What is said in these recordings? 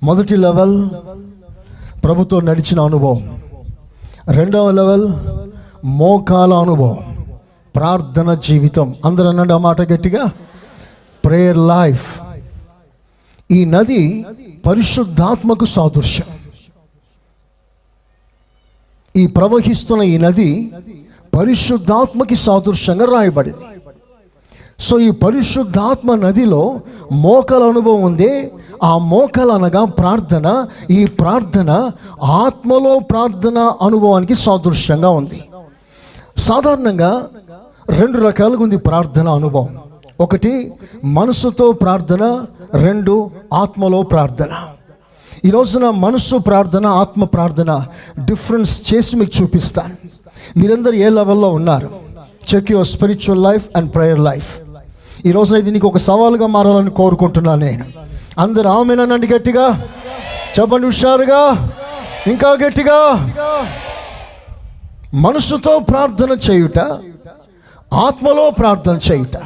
మొదటి లెవెల్ ప్రభుతో నడిచిన అనుభవం, రెండవ లెవెల్ మోకాల అనుభవం, ప్రార్థన జీవితం. అందరూ అనండి ఆ మాట గట్టిగా, ప్రేయర్ లైఫ్. ఈ నది పరిశుద్ధాత్మకు సాదృశ్యం. ఈ ప్రవహిస్తున్న ఈ నది పరిశుద్ధాత్మకి సాదృశ్యంగా రాయబడింది. సో ఈ పరిశుద్ధాత్మ నదిలో మోకాల అనుభవం ఉంది. ఆ మోకాలు అనగా ప్రార్థన. ఈ ప్రార్థన ఆత్మలో ప్రార్థన అనుభవానికి సాదృశ్యంగా ఉంది. సాధారణంగా రెండు రకాలుగా ఉంది ప్రార్థన అనుభవం. ఒకటి మనసుతో ప్రార్థన, రెండు ఆత్మలో ప్రార్థన. ఈ రోజున మనసు ప్రార్థన, ఆత్మ ప్రార్థన డిఫరెన్స్ చేసి మీకు చూపిస్తాను. మీరందరూ ఏ లెవెల్లో ఉన్నారు? Check your spiritual life and prayer life. ఈ రోజున ఇది నీకు ఒక సవాలుగా మారాలని కోరుకుంటున్నాను నేను. అందరూ ఆమేనండి గట్టిగా చెప్పండి, హుషారుగా, ఇంకా గట్టిగా. మనసుతో ప్రార్థన చేయుట, ఆత్మలో ప్రార్థన చేయుట.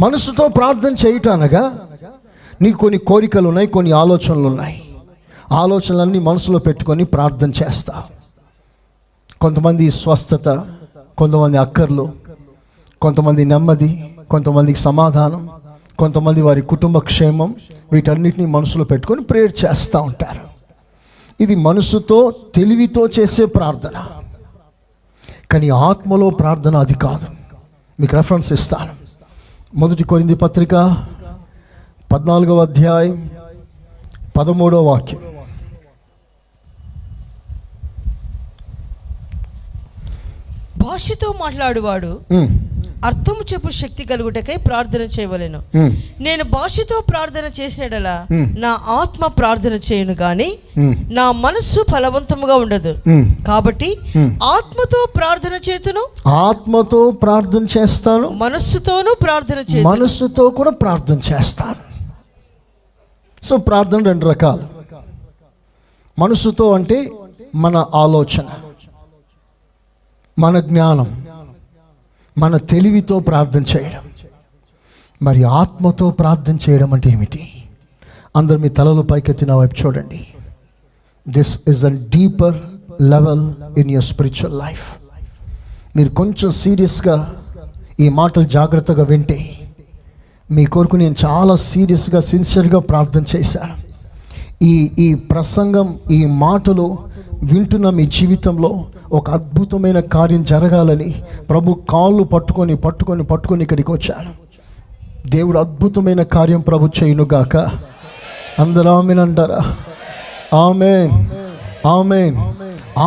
మనసుతో ప్రార్థన చేయుట అనగా నీకు కొన్ని కోరికలు ఉన్నాయి, కొన్ని ఆలోచనలు ఉన్నాయి. ఆలోచనలన్నీ మనసులో పెట్టుకొని ప్రార్థన చేస్తా. కొంతమంది స్వస్థత, కొంతమంది అక్కర్లు, కొంతమంది నెమ్మది, కొంతమందికి సమాధానం, కొంతమంది వారి కుటుంబ క్షేమం, వీటన్నిటిని మనసులో పెట్టుకొని ప్రేయర్ చేస్తూ ఉంటారు. ఇది మనసుతో తెలివితో చేసే ప్రార్థన. కానీ ఆత్మలో ప్రార్థన అది కాదు. మీకు రెఫరెన్స్ ఇస్తాను. మొదటి కొరింథీ పత్రిక 14వ అధ్యాయం 13వ వాక్యం. భాషతో మాట్లాడువాడు అర్థము చెప్పు శక్తి కలుగుటకై ప్రార్థన చేయవలెను. నేను భాషతో ప్రార్థన చేసినడలా నా ఆత్మ ప్రార్థన చేయను గాని నా మనస్సు ఫలవంతముగా ఉండదు. కాబట్టి ఆత్మతో ప్రార్థన చేతును, ఆత్మతో ప్రార్థన చేస్తాను, మనస్సుతోనూ ప్రార్థన చేస్తాను, మనస్సుతో కూడా ప్రార్థన చేస్తాను. సో ప్రార్థన రెండు రకాలు. మనసుతో అంటే మన ఆలోచన, మన జ్ఞానం, మన తెలివితో ప్రార్థన చేయడం. మరి ఆత్మతో ప్రార్థన చేయడం అంటే ఏమిటి? అందరు మీ తలలు పైకెత్తి నా వైపు చూడండి. This is a deeper level in your spiritual life. మీరు కొంచెం సీరియస్గా ఈ మాటలు జాగ్రత్తగా వింటే మీ కొరకు నేను చాలా సీరియస్గా, సిన్సియర్గా ప్రార్థన చేశాను. ఈ ప్రసంగం, ఈ మాటలు వింటున్న మీ జీవితంలో ఒక అద్భుతమైన కార్యం జరగాలని ప్రభు కాళ్ళు పట్టుకొని పట్టుకొని పట్టుకొని ఇక్కడికి వచ్చాను. దేవుడు అద్భుతమైన కార్యం ప్రభు చేయునుగాక. అందరూ ఆమేన్ అంటారా? ఆమేన్, ఆమేన్.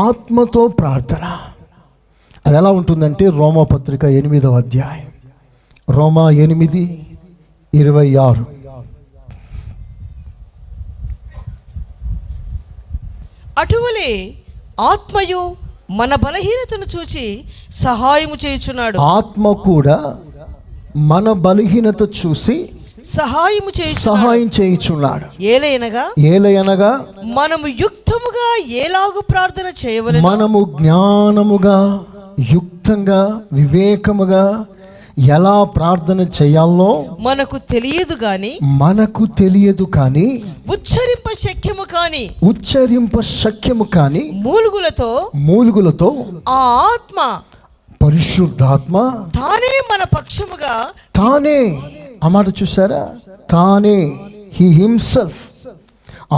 ఆత్మతో ప్రార్థన అది ఎలా ఉంటుందంటే రోమా పత్రిక 8వ అధ్యాయం, రోమా 8:26. అటువలే ఆత్మయు మన బలహీనతను చూచి సహాయము చేయుచున్నాడు. ఆత్మ కూడా మన బలహీనత చూసి సహాయం చేయుచున్నాడు. ఏలయనగా మనము యుక్తముగా ఎలాగు ప్రార్థన చేయవలెను, మనము జ్ఞానముగా, యుక్తంగా, వివేకముగా ఎలా ప్రార్థన చేయాలో మనకు తెలియదు కానీ ఉచ్చరింప శక్యము కాని మూలుగులతో ఆ ఆత్మ, పరిశుద్ధాత్మ తానే మన పక్షముగా, తానే ఆ మాట చూసారా? తానే, హీ హిమ్సెల్ఫ్,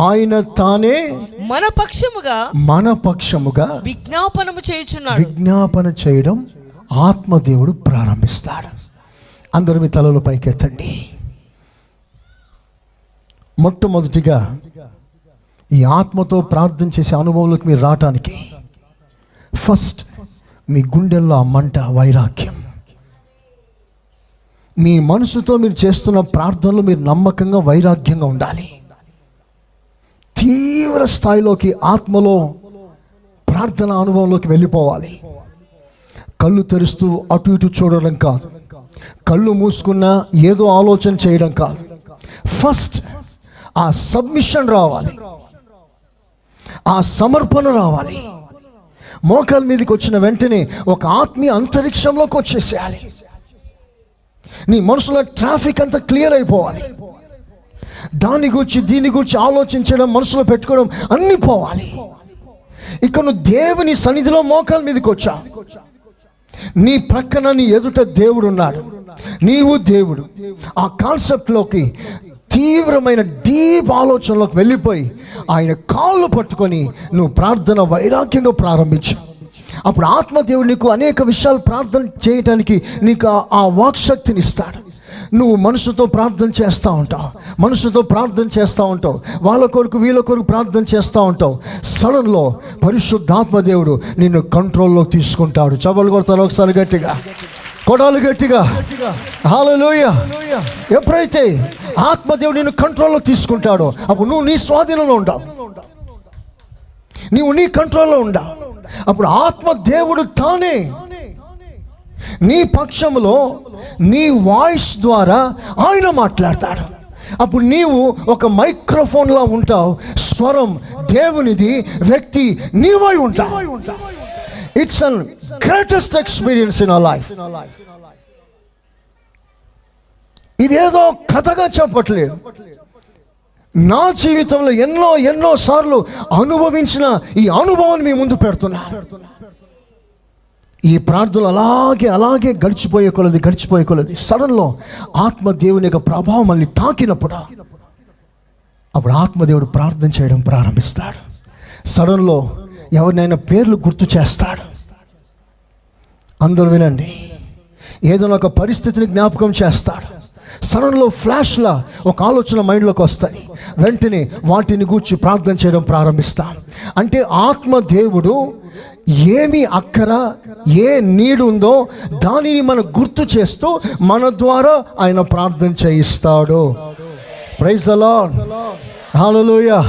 ఆయన తానే మన పక్షముగా విజ్ఞాపన చేయడం ఆత్మదేవుడు ప్రారంభిస్తాడు. అందరూ మీ తలలు పైకెత్తండి. మొట్టమొదటిగా ఈ ఆత్మతో ప్రార్థన చేసే అనుభవంలోకి మీరు రావటానికి ఫస్ట్ మీ గుండెల్లో ఆ మంట, వైరాగ్యం. మీ మనసుతో మీరు చేస్తున్న ప్రార్థనలో మీరు నమ్మకంగా, వైరాగ్యంగా ఉండాలి. తీవ్ర స్థాయిలోకి ఆత్మలో ప్రార్థన అనుభవంలోకి వెళ్ళిపోవాలి. కళ్ళు తెరుస్తూ అటు ఇటు చూడడం కాదు, కళ్ళు మూసుకున్నా ఏదో ఆలోచన చేయడం కాదు. ఫస్ట్ ఆ సబ్మిషన్ రావాలి, ఆ సమర్పణ రావాలి. మోకాల మీదకి వచ్చిన వెంటనే ఒక ఆత్మీయ అంతరిక్షంలోకి వచ్చేసేయాలి. నీ మనసులో ట్రాఫిక్ అంతా క్లియర్ అయిపోవాలి. దాని గురించి దీని గురించి ఆలోచించడం, మనసులో పెట్టుకోవడం అన్నీ పోవాలి. ఇక నువ్వు దేవుని సన్నిధిలో మోకాల మీదకి వచ్చా, నీ ప్రక్కన నీ ఎదుట దేవుడు ఉన్నాడు, నీవు దేవుడు. ఆ కాన్సెప్ట్లోకి తీవ్రమైన డీప్ ఆలోచనలోకి వెళ్ళిపోయి ఆయన కాళ్ళు పట్టుకొని నువ్వు ప్రార్థన వైరాగ్యంగా ప్రారంభించు. అప్పుడు ఆత్మదేవుడు నీకు అనేక విషయాలు ప్రార్థన చేయటానికి నీకు ఆ వాక్శక్తిని ఇస్తాడు. నువ్వు మనసుతో ప్రార్థన చేస్తూ ఉంటావు, మనసుతో ప్రార్థన చేస్తూ ఉంటావు, వాళ్ళ కొరకు వీళ్ళ కొరకు ప్రార్థన చేస్తూ ఉంటావు. సడన్లో పరిశుద్ధాత్మదేవుడు నిన్ను కంట్రోల్లో తీసుకుంటాడు. చప్పలు కొడతారు ఒకసారి గట్టిగా, కొడాలు గట్టిగా. హల్లెలూయా. ఎప్పుడైతే ఆత్మదేవుడు నిన్ను కంట్రోల్లో తీసుకుంటాడో అప్పుడు నువ్వు నీ స్వాధీనంలో ఉండవు, నీవు నీ కంట్రోల్లో ఉండవు. అప్పుడు ఆత్మదేవుడు తానే నీ పక్షంలో నీ వాయిస్ ద్వారా ఆయన మాట్లాడతాడు. అప్పుడు నీవు ఒక మైక్రోఫోన్లా ఉంటావు, స్వరం దేవునిది, వ్యక్తి నీవై ఉంటావు. It's an greatest experience in our life. ఇదేదో కథగా చెప్పట్లేదు, నా జీవితంలో ఎన్నో సార్లు అనుభవించిన ఈ అనుభవాన్ని మీ ముందు పెడుతున్నా. ఈ ప్రార్థనలు అలాగే గడిచిపోయే కొలది సడన్లో ఆత్మదేవుని యొక్క ప్రభావం మళ్ళీ తాకినప్పుడు అప్పుడు ఆత్మదేవుడు ప్రార్థన చేయడం ప్రారంభిస్తాడు. సడన్లో ఎవరినైనా పేర్లు గుర్తు చేస్తాడు. అందరూ వినండి, ఏదైనా ఒక పరిస్థితిని జ్ఞాపకం చేస్తాడు. సడన్లో ఫ్లాష్లా ఒక ఆలోచన మైండ్లోకి వస్తాయి, వెంటనే వాటిని గూర్చి ప్రార్థన చేయడం ప్రారంభిస్తాం. అంటే ఆత్మదేవుడు ఏమి అక్కర, ఏ నీడు ఉందో దానిని మనం గుర్తు చేస్తూ మన ద్వారా ఆయన ప్రార్థన చేయిస్తాడు. ప్రైజ్ ది లార్డ్, హల్లెలూయా.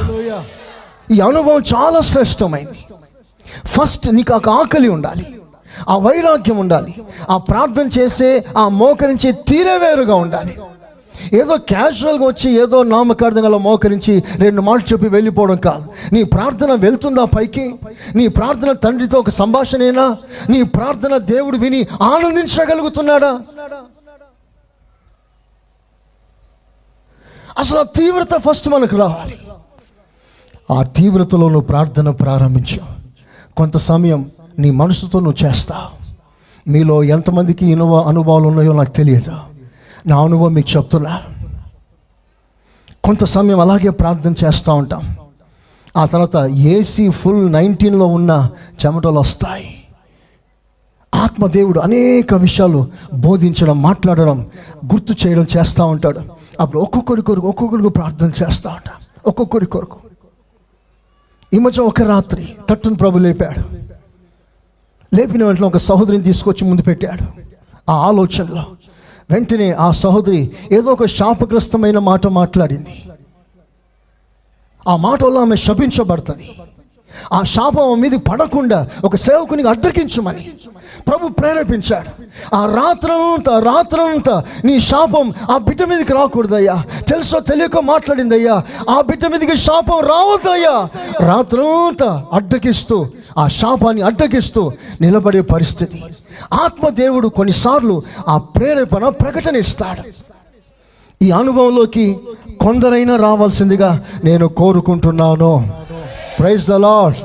ఈ అనుభవం చాలా శ్రేష్టమైంది. ఫస్ట్ నీకు ఆ ఆకలి ఉండాలి, ఆ వైరాగ్యం ఉండాలి, ఆ ప్రార్థన చేసే ఆ మోకరించే తీరే వేరుగా ఉండాలి. ఏదో క్యాజువల్గా వచ్చి ఏదో నామకార్థంగా మోకరించి 2 మాటలు చెప్పి వెళ్ళిపోవడం కాదు. నీ ప్రార్థన వెళ్తుందా పైకి? నీ ప్రార్థన తండ్రితో ఒక సంభాషణేనా? నీ ప్రార్థన దేవుడు విని ఆనందించగలుగుతున్నాడా? అసలు ఆ తీవ్రత ఫస్ట్ మనకు రావాలి. ఆ తీవ్రతలో నువ్వు ప్రార్థన ప్రారంభించు. కొంత సమయం నీ మనసుతో నువ్వు చేస్తావు. మీలో ఎంతమందికి అనుభవాలు ఉన్నాయో నాకు తెలియదు, నా అనుభవం మీకు చెప్తున్నా. కొంత సమయం అలాగే ప్రార్థన చేస్తూ ఉంటాం. ఆ తర్వాత ఏసీ ఫుల్ 19లో ఉన్న చెమటలు వస్తాయి. ఆత్మదేవుడు అనేక విషయాలు బోధించడం, మాట్లాడడం, గుర్తు చేయడం చేస్తూ ఉంటాడు. అప్పుడు ఒక్కొక్కరికి ప్రార్థన చేస్తూ ఉంటాం, ఒక్కొక్కరి కొరకు. ఈ మధ్య ఒక రాత్రి తట్టును ప్రభు లేపాడు. లేపిన వెంటనే ఒక సహోదరిని తీసుకొచ్చి ముందు పెట్టాడు. ఆ ఆలోచనలో వెంటనే ఆ సహోదరి ఏదో ఒక శాపగ్రస్తమైన మాట మాట్లాడింది. ఆ మాట వల్ల ఆమె శపించబడుతుంది. ఆ శాపం మీద పడకుండా ఒక సేవకునికి అడ్డగించమని ప్రభు ప్రేరేపించాడు. ఆ రాత్రంతా నీ శాపం ఆ బిడ్డ మీదకి రాకూడదయ్యా, తెలుసో తెలియక మాట్లాడిందయ్యా, ఆ బిడ్డ మీదకి శాపం రావద్దయ్యా. రాత్రంతా అడ్డగిస్తూ, ఆ శాపాన్ని అడ్డగిస్తూ నిలబడే పరిస్థితి. ఆత్మదేవుడు కొన్నిసార్లు ఆ ప్రేరేపణ ప్రకటన ఇస్తాడు. ఈ అనుభవంలోకి కొందరైనా రావాల్సిందిగా నేను కోరుకుంటున్నాను. Praise the Lord.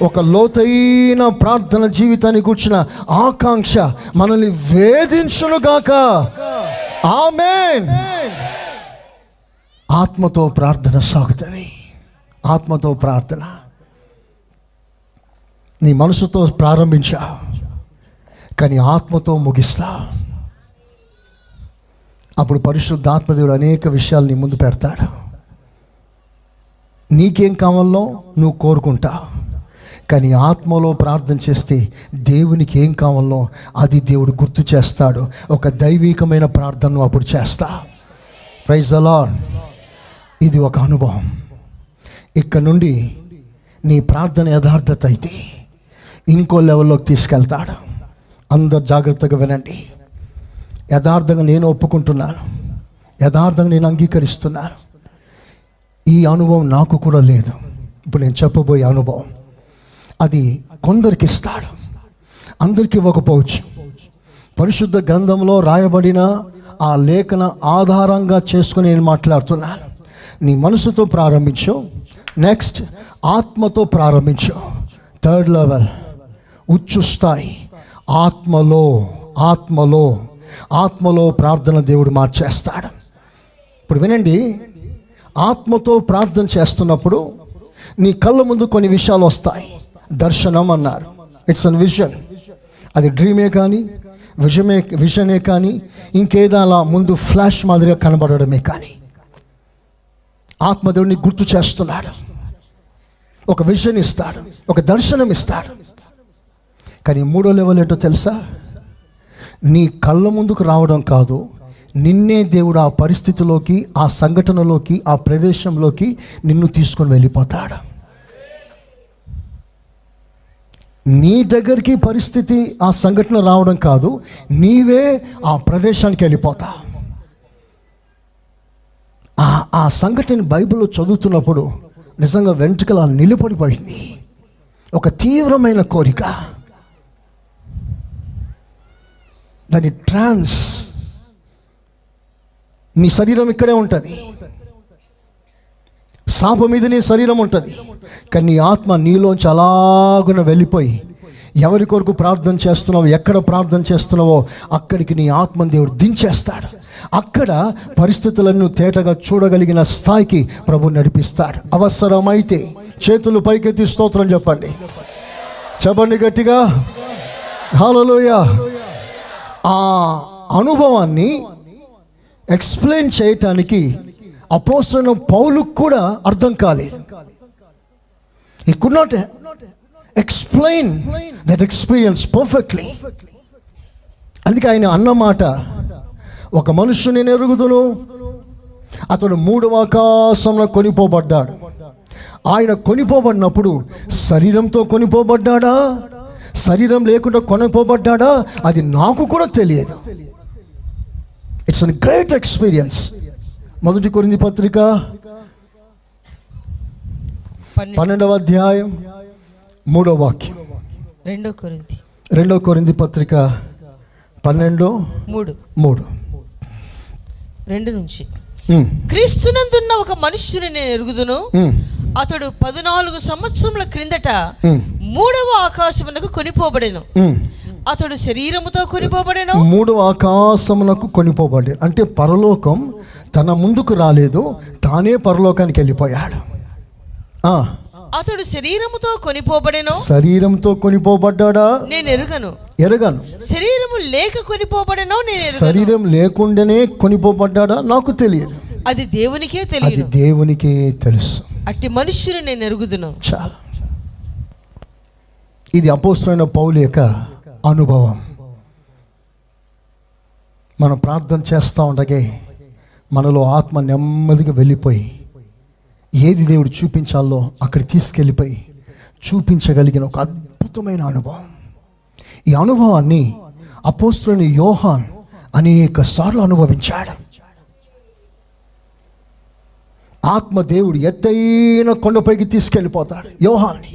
ఒక లోతైన ప్రార్థన జీవితాన్ని కూర్చున్న ఆకాంక్ష మనల్ని వేధించునుగాక. ఆమేన్. ఆత్మతో ప్రార్థన సాగుతుంది. ఆత్మతో ప్రార్థన నీ మనసుతో ప్రారంభించా, కానీ ఆత్మతో ముగిస్తా. అప్పుడు పరిశుద్ధాత్మదేవుడు అనేక విషయాలు నీ ముందు పెడతాడు. నీకేం కావాలో నువ్వు కోరుకుంటా, కానీ ఆత్మలో ప్రార్థన చేస్తే దేవునికి ఏం కావాలో అది దేవుడు గుర్తు చేస్తాడు. ఒక దైవికమైన ప్రార్థనను అప్పుడు చేస్తా. Praise the Lord. ఇది ఒక అనుభవం. ఇక్కడ నుండి నీ ప్రార్థన యథార్థత అయితే ఇంకో లెవెల్లోకి తీసుకెళ్తాడు. అందరు జాగ్రత్తగా వినండి. యథార్థంగా నేను ఒప్పుకుంటున్నాను, యథార్థంగా నేను అంగీకరిస్తున్నాను. ఈ అనుభవం నాకు కూడా లేదు. ఇప్పుడు నేను చెప్పబోయే అనుభవం అది కొందరికి ఇస్తాడు, అందరికీ ఇవ్వకపోవచ్చు. పరిశుద్ధ గ్రంథంలో రాయబడిన ఆ లేఖన ఆధారంగా చేసుకుని నేను మాట్లాడుతున్నాను. నీ మనసుతో ప్రారంభించు. నెక్స్ట్ ఆత్మతో ప్రారంభించు. థర్డ్ లెవెల్, ఉచ్చు స్థాయి, ఆత్మలో ప్రార్థన దేవుడు మార్చేస్తాడు. ఇప్పుడు వినండి, ఆత్మతో ప్రార్థన చేస్తున్నప్పుడు నీ కళ్ళ ముందు కొన్ని విషయాలు వస్తాయి. దర్శనం అన్నారు, ఇట్స్ అన్ విజన్. అది డ్రీమే కానీ విజనే కానీ ఇంకేదో అలా ముందు ఫ్లాష్ మాదిరిగా కనబడడమే కానీ ఆత్మదేవుడిని గుర్తు చేస్తున్నాడు. ఒక విజన్ ఇస్తాడు, ఒక దర్శనం ఇస్తాడు. కానీ మూడో లెవెల్ ఏంటో తెలుసా? నీ కళ్ళ ముందుకు రావడం కాదు, నిన్నే దేవుడు ఆ పరిస్థితిలోకి, ఆ సంఘటనలోకి, ఆ ప్రదేశంలోకి నిన్ను తీసుకొని వెళ్ళిపోతాడు. నీ దగ్గరికి పరిస్థితి, ఆ సంఘటన రావడం కాదు, నీవే ఆ ప్రదేశానికి వెళ్ళిపోతా. ఆ సంఘటన బైబిల్లో చదువుతున్నప్పుడు నిజంగా వెంట్రుకలు నిలబడిపోయింది. ఒక తీవ్రమైన కోరిక, దాని ట్రాన్స్. నీ శరీరం ఇక్కడే ఉంటుంది, సాప మీద నీ శరీరం ఉంటుంది, కానీ నీ ఆత్మ నీలోంచి అలాగున వెళ్ళిపోయి ఎవరి కొరకు ప్రార్థన చేస్తున్నావో, ఎక్కడ ప్రార్థన చేస్తున్నావో అక్కడికి నీ ఆత్మను దేవుడు దించేస్తాడు. అక్కడ పరిస్థితులను తేటగా చూడగలిగిన స్థాయికి ప్రభు నడిపిస్తాడు. అవసరమైతే చేతులు పైకెత్తి స్తోత్రం చెప్పండి గట్టిగా, హల్లెలూయా. ఆ అనుభవాన్ని ఎక్స్ప్లెయిన్ చేయటానికి అపోస్తలుడైన పౌలుకు కూడా అర్థం కాలేదు. He could not explain that experience perfectly. అందుకే ఆయన అన్నమాట, ఒక మనుష్యుని నేను ఎరుగుదును, అతడు 3వ ఆకాశంలో కొనిపోబడ్డాడు. ఆయన కొనిపోబడినప్పుడు శరీరంతో కొనిపోబడ్డాడా, శరీరం లేకుండా కొనిపోబడ్డాడా, అది నాకు కూడా తెలియదు. It's an great experience. 1 కొరింథీ పత్రిక 12వ అధ్యాయం 3వ వాక్యం. 2 కొరింథీ పత్రిక 12:3 నుంచి. క్రీస్తునందున్న ఒక మనుష్యుని నేను ఎరుగుదును, అతడు 14 సంవత్సరముల క్రిందట 3వ ఆకాశమునకు కొనిపోబడెను. అతడు శరీరముతో కొనిపోబడెను. 3వ ఆకాశమునకు కొనిపోబడెను అంటే పరలోకం తన ముందుకు రాలేదు, తానే పరలోకానికి వెళ్ళిపోయాడు. అతడు శరీరముతో కొనిపోబడెను. శరీరంతో కొనిపోబడ్డాడా? నేను ఎరుగను. శరీరము లేక కొనిపోబడెనో నేను ఎరుగను. శరీరం లేకుండానే కొనిపోబడ్డాడా? నాకు తెలియదు. అది దేవునికే తెలియదు. అది దేవునికే తెలుసు. అట్టి మనుష్యుని నేను ఎరుగుదును. చాలా. ఇది అపోస్తలుడైన పౌలు యొక్క అనుభవం. మనం ప్రార్థన చేస్తూ ఉండగా మనలో ఆత్మ నెమ్మదిగా వెళ్ళిపోయి ఏది దేవుడు చూపించాలో అక్కడ తీసుకెళ్ళిపోయి చూపించగలిగిన ఒక అద్భుతమైన అనుభవం. ఈ అనుభవాన్ని అపోస్తలుడైన యోహాన్ అనేక సార్లు అనుభవించాడు. ఆత్మ దేవుడు ఎత్తైన కొండపైకి తీసుకెళ్ళిపోతాడు యోహాన్ని,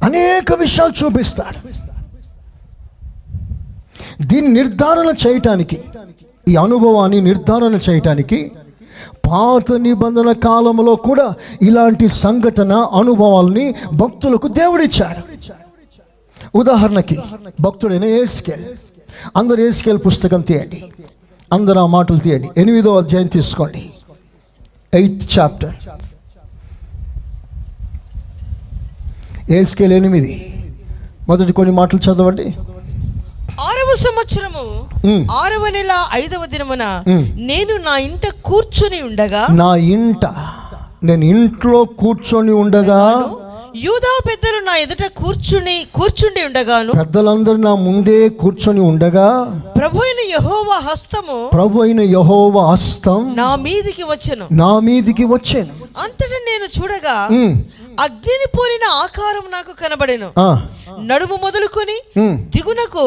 అనేక విషయాలు చూపిస్తాడు. దీన్ని నిర్ధారణ చేయటానికి, ఈ అనుభవాన్ని నిర్ధారణ చేయటానికి పాత నిబంధన కాలంలో కూడా ఇలాంటి సంఘటన అనుభవాల్ని భక్తులకు దేవుడిచ్చాడు. ఉదాహరణకి భక్తుడైన యేస్కేల్. అందరు యేస్కేల్ పుస్తకం తీయండి, అందరూ ఆ మాటలు తీయండి. 8వ అధ్యాయం తీసుకోండి, 8th chapter. యేస్కేల్ 8 మొదటి కొన్ని మాటలు చదవండి. 6వ సంవత్సరము 6వ నెల 5వ దినమున నేను నా ఇంట కూర్చొని ఉండగా, నేను ఇంట్లో కూర్చొని ఉండగా, యూదా పెద్దలు నా ఎదుట కూర్చుండి ఉండగాను, పెద్దలందరూ నా ముందే కూర్చొని ఉండగా, ప్రభు అయిన యెహోవా హస్తం నా మీదికి వచ్చెను. అంతటా నేను చూడగా అగ్నిని పోలిన ఆకారం నాకు కనబడెను. నడుము మొదలుకొని దిగునకు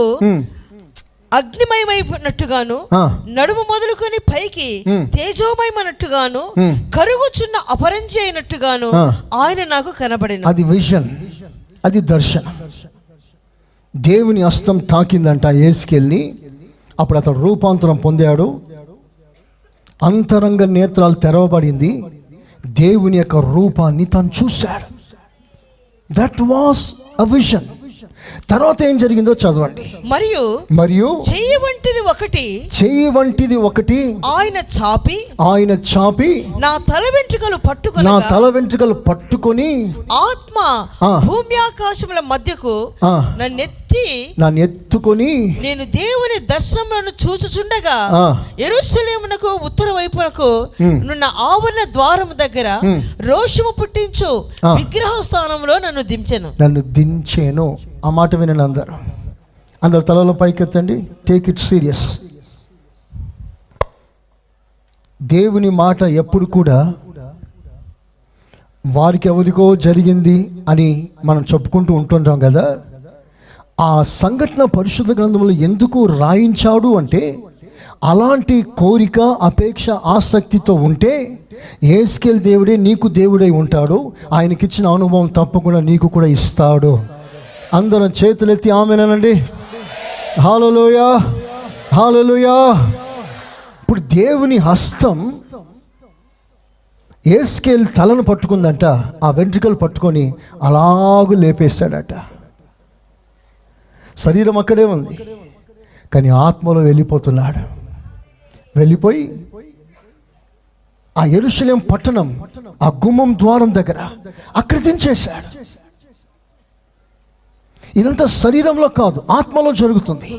అగ్నిమయమైనట్టుగాను, నడుము మొదలుకొని పైకి తేజోమయమైనట్టుగాను, కరుగుచున్న అపరంజి అయినట్టుగాను ఆయన నాకు కనబడెను. అది విజన్, అది దర్శనం. దేవుని హస్తం తాకిందంట యేస్కేల్ని. అప్పుడు అతడు రూపాంతరం పొందాడు. అంతరంగ నేత్రాలు తెరవబడింది. దేవుని యొక్క రూపాన్ని తను చూశాడు. That was a vision. తర్వాత ఏం జరిగిందో చదవండి. మరియు చెయ్యి వంటిది ఒకటి ఆయన చాపి నా తల వెంట్రుకలు పట్టుకొని ఆత్మ భూమి ఆకాశముల మధ్యకు నన్ను ఎత్తుకొని నేను దేవుని దర్శనములను చూచుచుండగా యెరూషలేమునకు ఉత్తర వైపునకు నున్న ఆవరణ ద్వారము దగ్గర రోషము పుట్టించు విగ్రహ స్థానంలో నన్ను దించెను. ఆ మాట వినండి అందరు తలలో పైకెత్తండి. Take it serious. దేవుని మాట ఎప్పుడు కూడా వారికి ఎవరికో జరిగింది అని మనం చెప్పుకుంటూ ఉంటుంటాం కదా. ఆ సంఘటన పరిశుద్ధ గ్రంథంలో ఎందుకు రాయించాడు అంటే, అలాంటి కోరిక, అపేక్ష, ఆసక్తితో ఉంటే యేస్కేల్ దేవుడే నీకు దేవుడై ఉంటాడు. ఆయనకిచ్చిన అనుభవం తప్పకుండా నీకు కూడా ఇస్తాడు. అందరం చేతులెత్తి ఆమేనండి. హల్లెలూయా, హల్లెలూయా. ఇప్పుడు దేవుని హస్తం యేస్కేల్ తలను పట్టుకుందంట. ఆ వెంట్రుకలు పట్టుకొని అలాగూ లేపేశాడట. శరీరం అక్కడే ఉంది, కానీ ఆత్మలో వెళ్ళిపోతున్నాడు. వెళ్ళిపోయి ఆ యెరూషలేం పట్టణం ఆ గుమ్మం ద్వారం దగ్గర అక్కడ దించేశాడు. ఇదంతా శరీరంలో కాదు, ఆత్మలో జరుగుతుంది.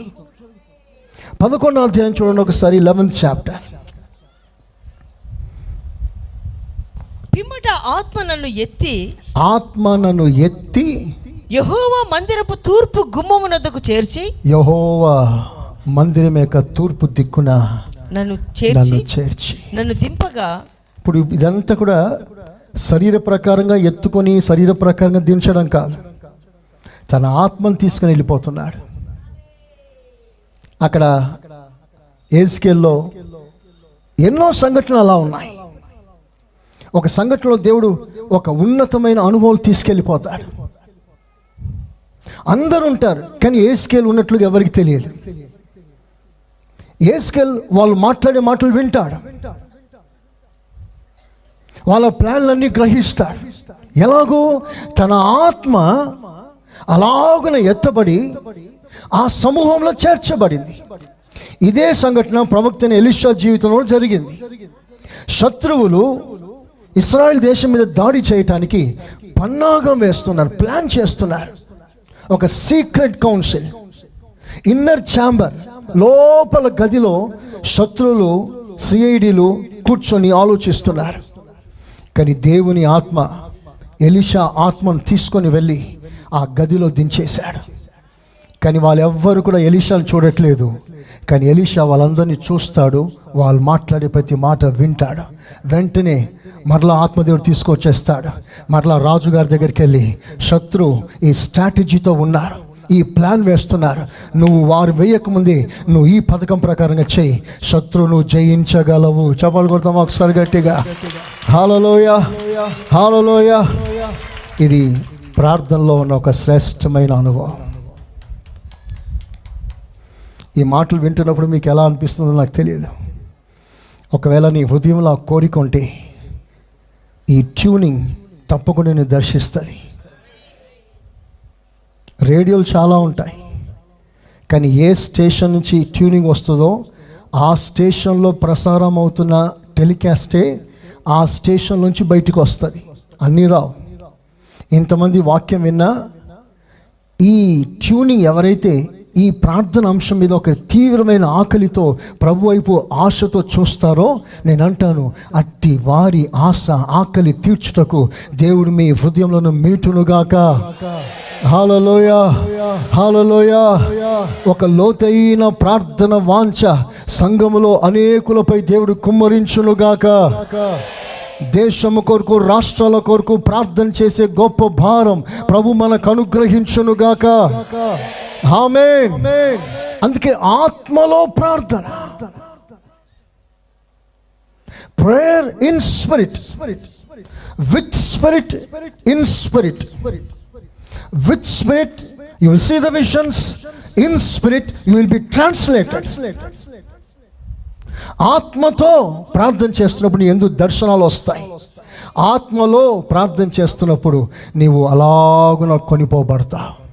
11వ అధ్యాయం చూడండి ఒకసారి, 11th చాప్టర్. పిమ్మట ఆత్మ నన్ను ఎత్తి యెహోవా మందిరపు తూర్పు గుమ్మమునొద్దకు చేర్చి, యెహోవా మందిరం యొక్క తూర్పు దిక్కున నన్ను చేర్చి నన్ను దింపగా. ఇప్పుడు ఇదంతా కూడా శరీర ప్రకారంగా ఎత్తుకొని శరీర ప్రకారంగా దించడం కాదు, తన ఆత్మను తీసుకుని వెళ్ళిపోతున్నాడు. అక్కడ యేస్కేల్లో ఎన్నో సంఘటనలు అలా ఉన్నాయి. ఒక సంఘటనలో దేవుడు ఒక ఉన్నతమైన అనుభవం తీసుకెళ్ళిపోతాడు. అందరూ ఉంటారు, కానీ యేస్కేల్ ఉన్నట్లుగా ఎవరికి తెలియదు. యేస్కేల్ వాళ్ళు మాట్లాడే మాటలు వింటాడు, వాళ్ళ ప్లాన్లన్నీ గ్రహిస్తాడు. ఎలాగో తన ఆత్మ అలాగున ఎత్తబడి ఆ సమూహంలో చేర్చబడింది. ఇదే సంఘటన ప్రవక్త ఎలీషా జీవితంలో జరిగింది. శత్రువులు ఇశ్రాయేల్ దేశం మీద దాడి చేయటానికి పన్నాగం వేస్తున్నారు, ప్లాన్ చేస్తున్నారు. ఒక సీక్రెట్ కౌన్సిల్, ఇన్నర్ ఛాంబర్, లోపల గదిలో శత్రువులు, సిఐడిలు కూర్చొని ఆలోచిస్తున్నారు. కానీ దేవుని ఆత్మ ఎలీషా ఆత్మను తీసుకొని వెళ్ళి ఆ గదిలో దించేశాడు. కానీ వాళ్ళెవ్వరు కూడా ఎలీషాను చూడట్లేదు, కానీ ఎలీషా వాళ్ళందరినీ చూస్తాడు. వాళ్ళు మాట్లాడే ప్రతి మాట వింటాడు. వెంటనే మరలా ఆత్మదేవుడు తీసుకొచ్చేస్తాడు. మరలా రాజుగారి దగ్గరికి వెళ్ళి, శత్రు ఈ స్ట్రాటజీతో ఉన్నారు, ఈ ప్లాన్ వేస్తున్నారు, నువ్వు వారు వేయకముందే నువ్వు ఈ పథకం ప్రకారంగా చెయ్యి, శత్రువును జయించగలవు. చెప్పాలి కొడతామా ఒకసారి గట్టిగా? హల్లెలూయా, హల్లెలూయా. ఇది ప్రార్థనలో ఉన్న ఒక శ్రేష్టమైన అనుభవం. ఈ మాటలు వింటున్నప్పుడు మీకు ఎలా అనిపిస్తుందో నాకు తెలియదు. ఒకవేళ నీ హృదయంలో ఆ కోరిక ఉంటే ఈ ట్యూనింగ్ తప్పకుండా నేను దర్శిస్తుంది. రేడియోలు చాలా ఉంటాయి, కానీ ఏ స్టేషన్ నుంచి ట్యూనింగ్ వస్తుందో ఆ స్టేషన్లో ప్రసారం అవుతున్న టెలికాస్టే ఆ స్టేషన్ నుంచి బయటకు వస్తుంది. అన్నీ రావు. ఇంతమంది వాక్యం విన్నా ఈ ట్యూనింగ్ ఎవరైతే ఈ ప్రార్థన అంశం మీద ఒక తీవ్రమైన ఆకలితో ప్రభు వైపు ఆశతో చూస్తారో, నేను అంటాను, అట్టి వారి ఆశ ఆకలి తీర్చుటకు దేవుడు మీ హృదయంలో మీటునుగాక. హల్లెలూయా, హల్లెలూయా. ఒక లోతైన ప్రార్థన వాంఛ సంఘములో అనేకులపై దేవుడు కుమ్మరించునుగాక. దేశము కొరకు, రాష్ట్రాల కొరకు ప్రార్థన చేసే గొప్ప భారం ప్రభు మనకు అనుగ్రహించునుగాక. ఆమేన్. అందుకే ఆత్మలో ప్రార్థన, prayer in spirit, with spirit, in spirit. With spirit you will see the visions, in spirit you will be translated. ఆత్మతో ప్రార్థన చేస్తున్నప్పుడు నీ యందు దర్శనాలు వస్తాయి. ఆత్మలో ప్రార్థన చేస్తున్నప్పుడు నీవు అలాగున కొనిపోబడతావు.